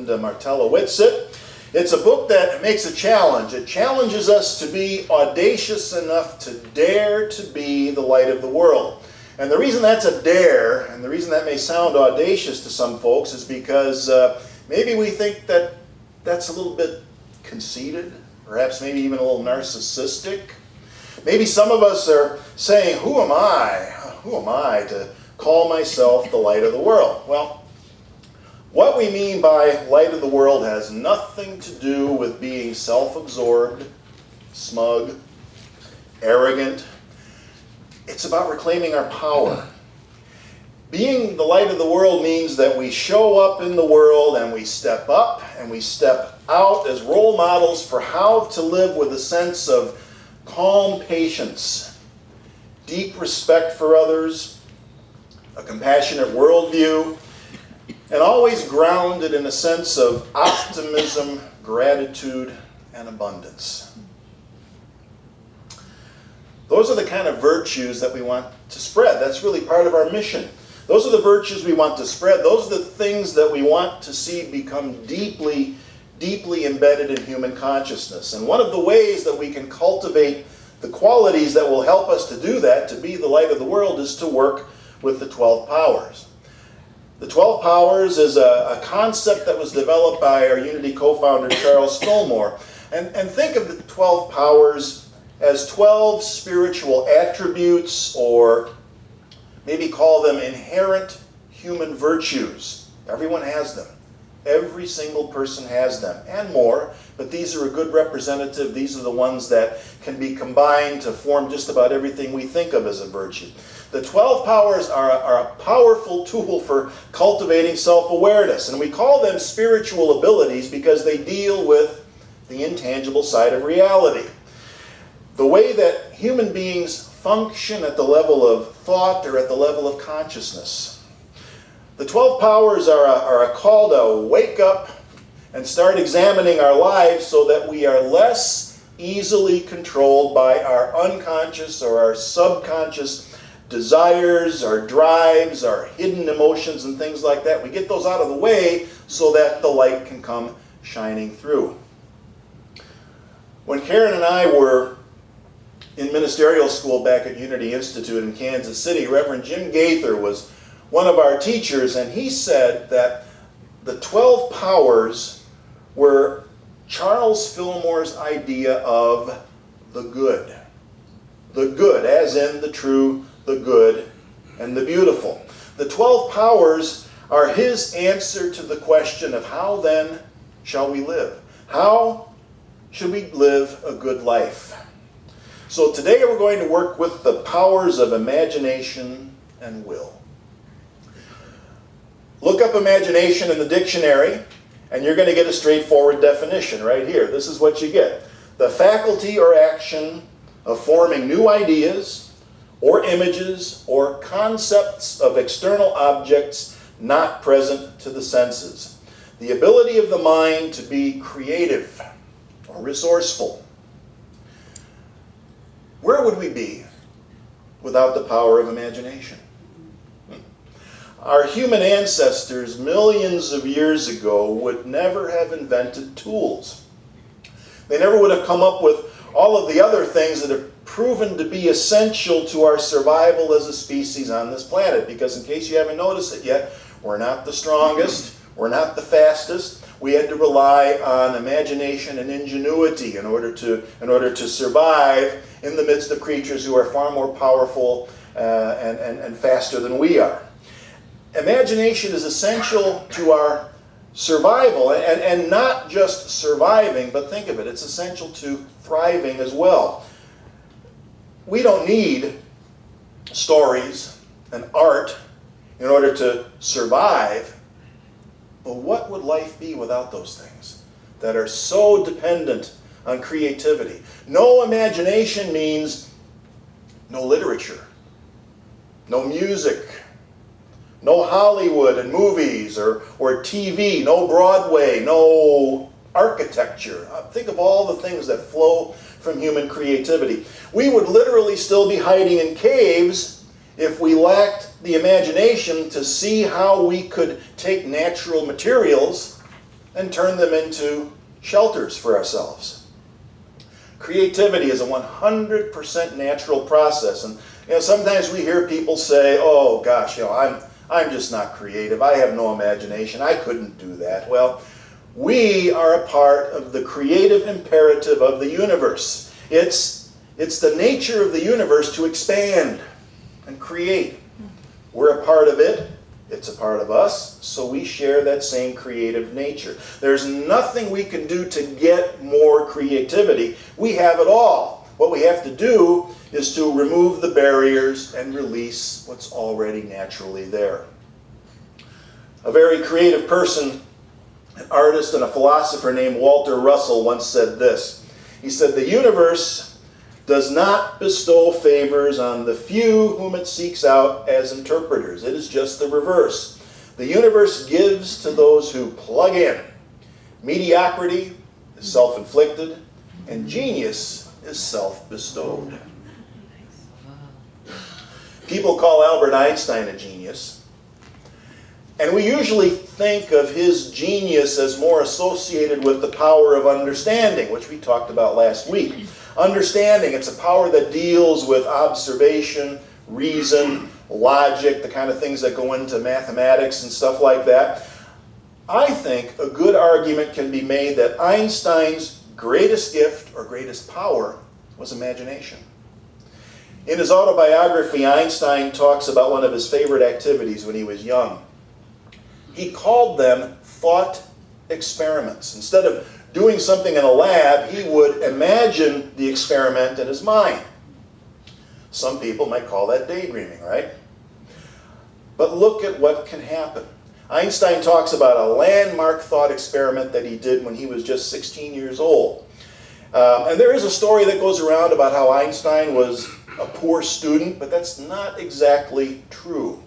Raymond Martellowitz. It's a book that makes a challenge. It challenges us to be audacious enough to dare to be the light of the world. And the reason that's a dare, and the reason that may sound audacious to some folks, is because maybe we think that that's a little bit conceited, perhaps maybe even a little narcissistic. Maybe some of us are saying, who am I to call myself the light of the world? Well, what we mean by light of the world has nothing to do with being self-absorbed, smug, arrogant. It's about reclaiming our power. Being the light of the world means that we show up in the world and we step up and we step out as role models for how to live with a sense of calm patience, deep respect for others, a compassionate worldview, and always grounded in a sense of optimism, gratitude, and abundance. Those are the kind of virtues that we want to spread. That's really part of our mission. Those are the virtues we want to spread. Those are the things that we want to see become deeply, deeply embedded in human consciousness. And one of the ways that we can cultivate the qualities that will help us to do that, to be the light of the world, is to work with the 12 powers. The 12 powers is a concept that was developed by our Unity co-founder Charles Fillmore. And think of the 12 powers as 12 spiritual attributes, or maybe call them inherent human virtues. Everyone has them. Every single person has them, and more, but these are a good representative. These are the ones that can be combined to form just about everything we think of as a virtue. The 12 powers are a powerful tool for cultivating self-awareness, and we call them spiritual abilities because they deal with the intangible side of reality. The way that human beings function at the level of thought or at the level of consciousness. The 12 powers are a call to wake up and start examining our lives so that we are less easily controlled by our unconscious or our subconscious desires, our drives, our hidden emotions and things like that. We get those out of the way so that the light can come shining through. When Karen and I were in ministerial school back at Unity Institute in Kansas City, Reverend Jim Gaither was one of our teachers, and he said that the 12 powers were Charles Fillmore's idea of the good. The good, as in the true, the good, and the beautiful. The 12 powers are his answer to the question of how then shall we live? How should we live a good life? So today we're going to work with the powers of imagination and will. Look up imagination in the dictionary, and you're going to get a straightforward definition right here. This is what you get. The faculty or action of forming new ideas or images or concepts of external objects not present to the senses. The ability of the mind to be creative or resourceful. Where would we be without the power of imagination? Our human ancestors millions of years ago would never have invented tools. They never would have come up with all of the other things that have proven to be essential to our survival as a species on this planet. Because in case you haven't noticed it yet, we're not the strongest, we're not the fastest. We had to rely on imagination and ingenuity in order to survive in the midst of creatures who are far more powerful and faster than we are. Imagination is essential to our survival, and not just surviving, but think of it, it's essential to thriving as well. We don't need stories and art in order to survive, but what would life be without those things that are so dependent on creativity? No imagination means no literature, no music, no Hollywood and movies or TV, no Broadway, no architecture. Think of all the things that flow from human creativity. We would literally still be hiding in caves if we lacked the imagination to see how we could take natural materials and turn them into shelters for ourselves. Creativity is a 100% natural process. And sometimes we hear people say, oh gosh, I'm just not creative. I have no imagination. I couldn't do that. Well, we are a part of the creative imperative of the universe. It's the nature of the universe to expand and create. We're a part of it. It's a part of us, so we share that same creative nature. There's nothing we can do to get more creativity. We have it all. What we have to do is to remove the barriers and release what's already naturally there. A very creative person, an artist and a philosopher named Walter Russell once said this. He said, "The universe does not bestow favors on the few whom it seeks out as interpreters. It is just the reverse. The universe gives to those who plug in. Mediocrity is self-inflicted, and genius is self-bestowed." People call Albert Einstein a genius, and we usually think of his genius as more associated with the power of understanding, which we talked about last week. Understanding, it's a power that deals with observation, reason, logic, the kind of things that go into mathematics and stuff like that. I think a good argument can be made that Einstein's greatest gift or greatest power was imagination. In his autobiography, Einstein talks about one of his favorite activities when he was young. He called them thought experiments. Instead of doing something in a lab, he would imagine the experiment in his mind. Some people might call that daydreaming, right? But look at what can happen. Einstein talks about a landmark thought experiment that he did when he was just 16 years old. And there is a story that goes around about how Einstein was a poor student, but that's not exactly true.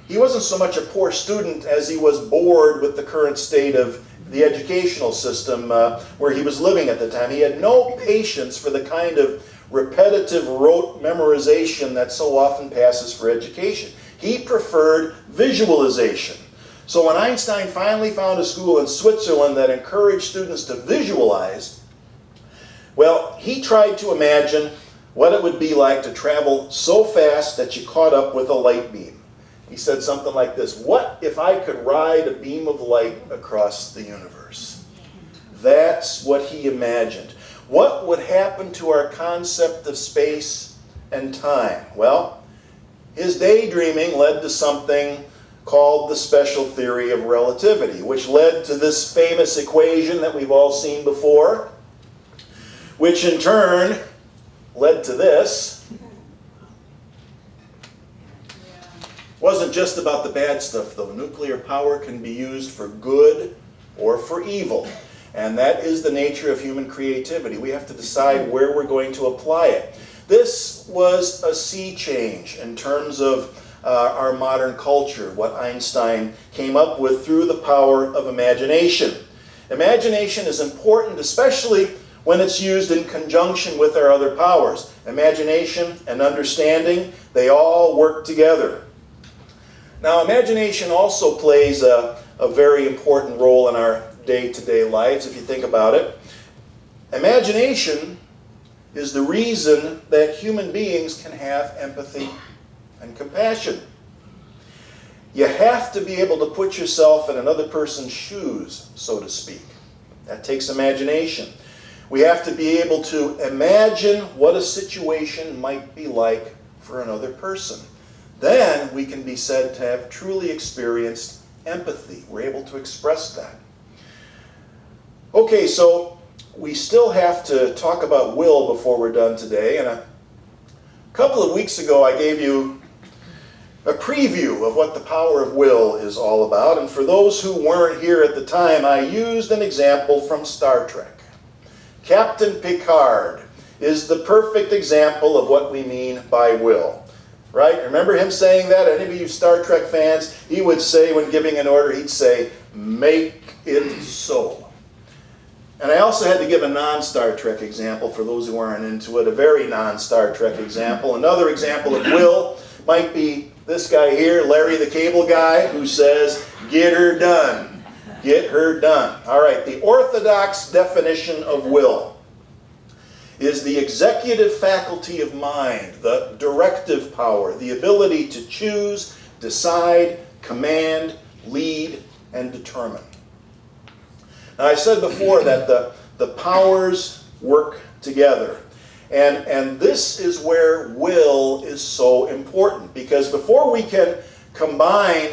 He wasn't so much a poor student as he was bored with the current state of the educational system where he was living at the time. He had no patience for the kind of repetitive rote memorization that so often passes for education. He preferred visualization. So when Einstein finally found a school in Switzerland that encouraged students to visualize, well, he tried to imagine what it would be like to travel so fast that you caught up with a light beam. He said something like this: "What if I could ride a beam of light across the universe?" That's what he imagined. What would happen to our concept of space and time? Well, his daydreaming led to something called the special theory of relativity, which led to this famous equation that we've all seen before, which in turn led to this. Wasn't just about the bad stuff, though. Nuclear power can be used for good or for evil. And that is the nature of human creativity. We have to decide where we're going to apply it. This was a sea change in terms of our modern culture, what Einstein came up with through the power of imagination. Imagination is important, especially when it's used in conjunction with our other powers. Imagination and understanding, they all work together. Now, imagination also plays a very important role in our day-to-day lives, if you think about it. Imagination is the reason that human beings can have empathy and compassion. You have to be able to put yourself in another person's shoes, so to speak. That takes imagination. We have to be able to imagine what a situation might be like for another person. Then we can be said to have truly experienced empathy. We're able to express that. Okay, so we still have to talk about will before we're done today. And a couple of weeks ago I gave you a preview of what the power of will is all about. And for those who weren't here at the time, I used an example from Star Trek. Captain Picard is the perfect example of what we mean by will. Right? Remember him saying that? Any of you Star Trek fans, he would say when giving an order, he'd say, "Make it so." And I also had to give a non-Star Trek example for those who aren't into it, a very non-Star Trek example. Another example of will might be this guy here, Larry the Cable Guy, who says, "Get her done." Get her done. All right, the orthodox definition of will is the executive faculty of mind, the directive power, the ability to choose, decide, command, lead, and determine. Now, I said before that the powers work together. And this is where will is so important, because before we can combine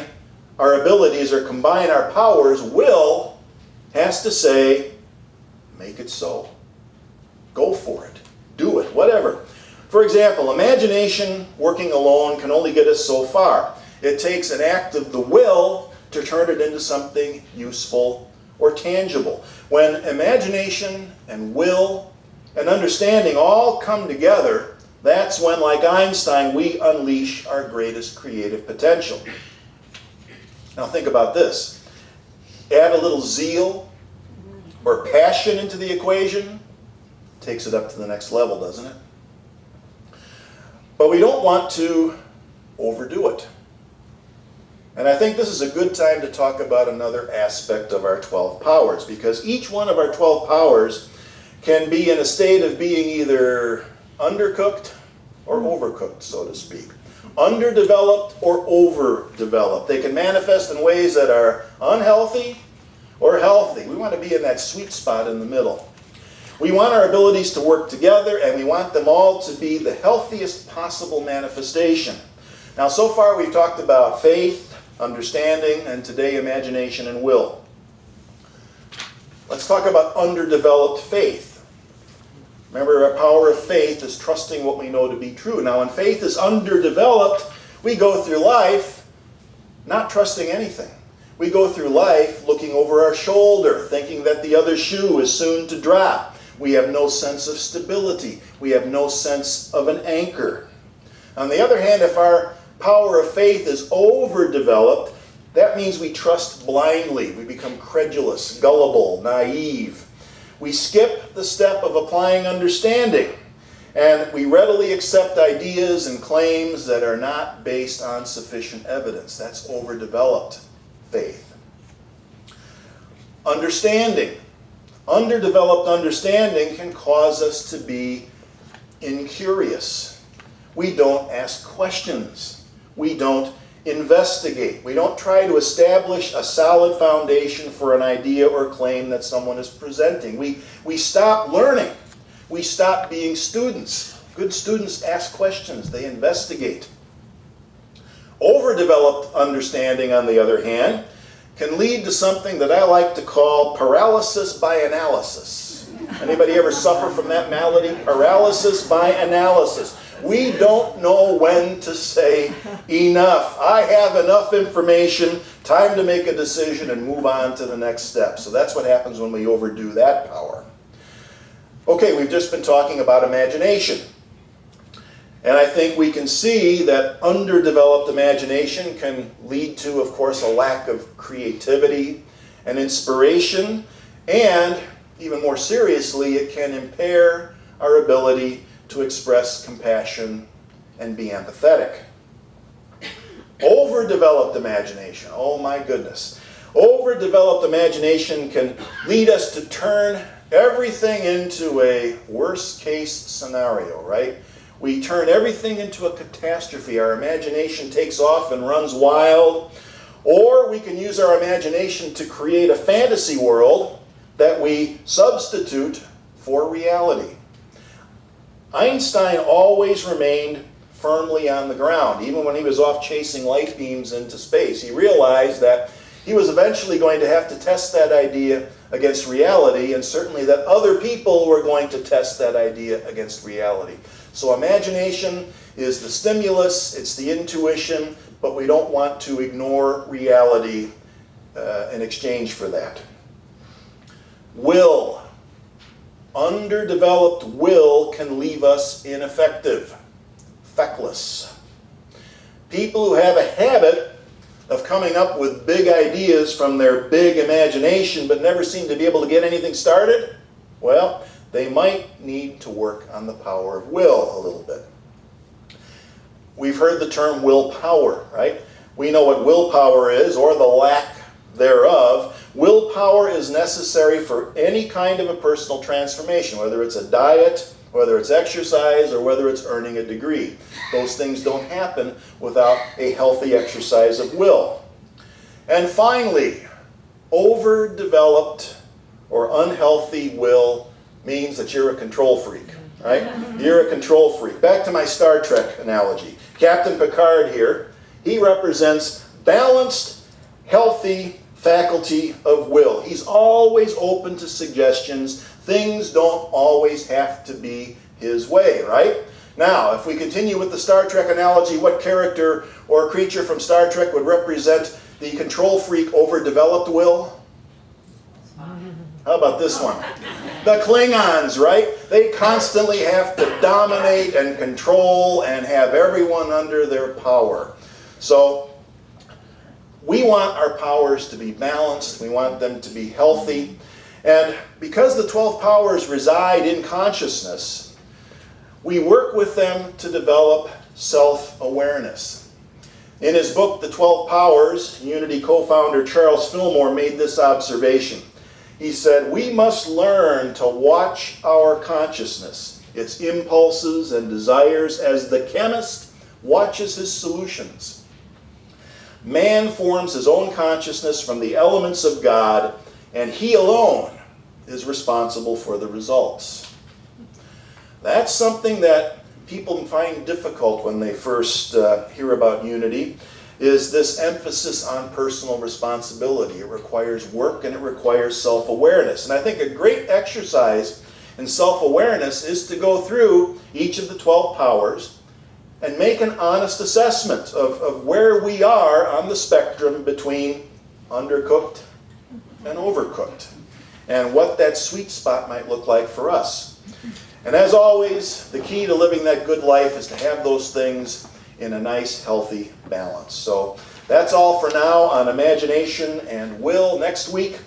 our abilities or combine our powers, will has to say, make it so. Go for it. Do it. Whatever. For example, imagination working alone can only get us so far. It takes an act of the will to turn it into something useful or tangible. When imagination and will and understanding all come together, that's when, like Einstein, we unleash our greatest creative potential. Now think about this. Add a little zeal or passion into the equation, takes it up to the next level, doesn't it? But we don't want to overdo it. And I think this is a good time to talk about another aspect of our 12 powers, because each one of our 12 powers can be in a state of being either undercooked or overcooked, so to speak. Underdeveloped or overdeveloped. They can manifest in ways that are unhealthy or healthy. We want to be in that sweet spot in the middle. We want our abilities to work together, and we want them all to be the healthiest possible manifestation. Now, so far we've talked about faith, understanding, and today imagination and will. Let's talk about underdeveloped faith. Remember, our power of faith is trusting what we know to be true. Now, when faith is underdeveloped, we go through life not trusting anything. We go through life looking over our shoulder, thinking that the other shoe is soon to drop. We have no sense of stability. We have no sense of an anchor. On the other hand, if our power of faith is overdeveloped, that means we trust blindly. We become credulous, gullible, naive. We skip the step of applying understanding, and we readily accept ideas and claims that are not based on sufficient evidence. That's overdeveloped faith. Understanding. Underdeveloped understanding can cause us to be incurious. We don't ask questions. We don't investigate. We don't try to establish a solid foundation for an idea or claim that someone is presenting. We stop learning. We stop being students. Good students ask questions. They investigate. Overdeveloped understanding, on the other hand, can lead to something that I like to call paralysis by analysis. Anybody ever suffer from that malady? Paralysis by analysis. We don't know when to say enough. I have enough information, time to make a decision and move on to the next step. So that's what happens when we overdo that power. Okay, we've just been talking about imagination. And I think we can see that underdeveloped imagination can lead to, of course, a lack of creativity and inspiration. And even more seriously, it can impair our ability to express compassion and be empathetic. Overdeveloped imagination, oh my goodness. Overdeveloped imagination can lead us to turn everything into a worst case scenario, right? We turn everything into a catastrophe. Our imagination takes off and runs wild. Or we can use our imagination to create a fantasy world that we substitute for reality. Einstein always remained firmly on the ground, even when he was off chasing light beams into space. He realized that he was eventually going to have to test that idea against reality, and certainly that other people were going to test that idea against reality. So imagination is the stimulus, it's the intuition, but we don't want to ignore reality in exchange for that. Will. Underdeveloped will can leave us ineffective, feckless. People who have a habit of coming up with big ideas from their big imagination but never seem to be able to get anything started, well, they might need to work on the power of will a little bit. We've heard the term willpower, right? We know what willpower is, or the lack thereof. Willpower is necessary for any kind of a personal transformation, whether it's a diet, whether it's exercise, or whether it's earning a degree. Those things don't happen without a healthy exercise of will. And finally, overdeveloped or unhealthy will means that you're a control freak, right? You're a control freak. Back to my Star Trek analogy. Captain Picard here, he represents balanced, healthy faculty of will. He's always open to suggestions. Things don't always have to be his way, right? Now, if we continue with the Star Trek analogy, what character or creature from Star Trek would represent the control freak, overdeveloped will? How about this one? The Klingons, right? They constantly have to dominate and control and have everyone under their power. So, we want our powers to be balanced. We want them to be healthy. And because the 12 powers reside in consciousness, we work with them to develop self-awareness. In his book, The 12 Powers, Unity co-founder Charles Fillmore made this observation. He said, "We must learn to watch our consciousness, its impulses and desires, as the chemist watches his solutions. Man forms his own consciousness from the elements of God, and he alone is responsible for the results." That's something that people find difficult when they first hear about unity, is this emphasis on personal responsibility. It requires work and it requires self-awareness. And I think a great exercise in self-awareness is to go through each of the 12 powers and make an honest assessment of where we are on the spectrum between undercooked and overcooked, and what that sweet spot might look like for us. And as always, the key to living that good life is to have those things in a nice, healthy balance. So that's all for now on imagination and will. Next week,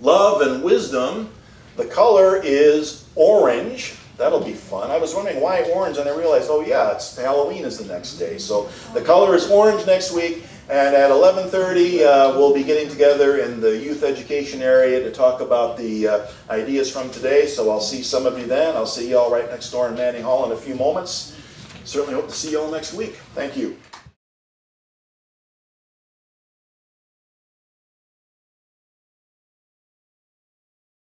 love and wisdom. The color is orange. That'll be fun. I was wondering why orange, and I realized, oh yeah, it's Halloween is the next day. So the color is orange next week, and at 11:30 we'll be getting together in the youth education area to talk about the ideas from today. So I'll see some of you then. I'll see you all right next door in Manning Hall in a few moments. Certainly hope to see you all next week. Thank you.